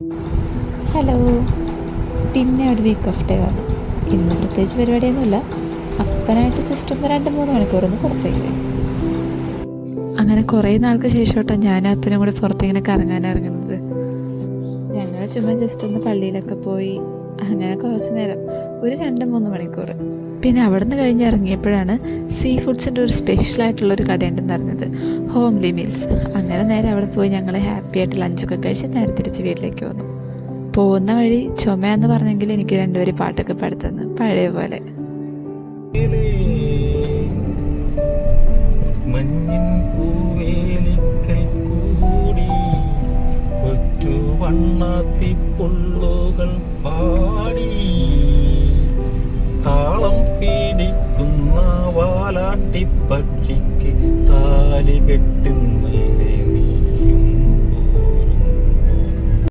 Hello, പിന്നെ ഒരു week off day ആണ്. ഇന്ന് പ്രത്യേകിച്ച് പരിപാടിയൊന്നുമില്ല. അപ്പനായിട്ട് ജസ്റ്റ് 2-3 മണിക്കൂറൊന്ന് പുറത്തേക്ക് പോയി. അങ്ങനെ കുറേ നാൾക്ക് ശേഷമായിട്ടാണ് ഞാനും അപ്പനും കൂടി പുറത്തിങ്ങനെ കറങ്ങാൻ ഇറങ്ങുന്നത്. ഞങ്ങൾ ചുമ്മാ ജസ്റ്റ് ഒന്ന് പള്ളിയിലൊക്കെ പോയി അങ്ങനെ കുറച്ച് നേരം, ഒരു 2-3 മണിക്കൂർ. പിന്നെ അവിടെ നിന്ന് കഴിഞ്ഞ് ഇറങ്ങിയപ്പോഴാണ് സീ ഫുഡ്സിൻ്റെ ഒരു സ്പെഷ്യലായിട്ടുള്ളൊരു കടയുണ്ടെന്ന് അറിഞ്ഞത്, ഹോംലി മീൽസ്. അങ്ങനെ നേരെ അവിടെ പോയി ഞങ്ങൾ ഹാപ്പി ആയിട്ട് ലഞ്ചൊക്കെ കഴിച്ച് നേരെ തിരിച്ച് വീട്ടിലേക്ക് വന്നു. പോകുന്ന വഴി ചുമയെന്ന് പറഞ്ഞെങ്കിൽ എനിക്ക് 2 വരി പാട്ടൊക്കെ പാടുത്തന്ന് പഴയ പോലെ. മഞ്ഞിൻ പൂവേലിക്കൽ കൂടി കൊച്ചു വണ്ണാത്തി പുള്ളുകൾ പാടി താളം പീഡിക്കുന്ന വാലാട്ടി പക്ഷിക്ക് താലി കെട്ടുന്നല്ലേ നീ.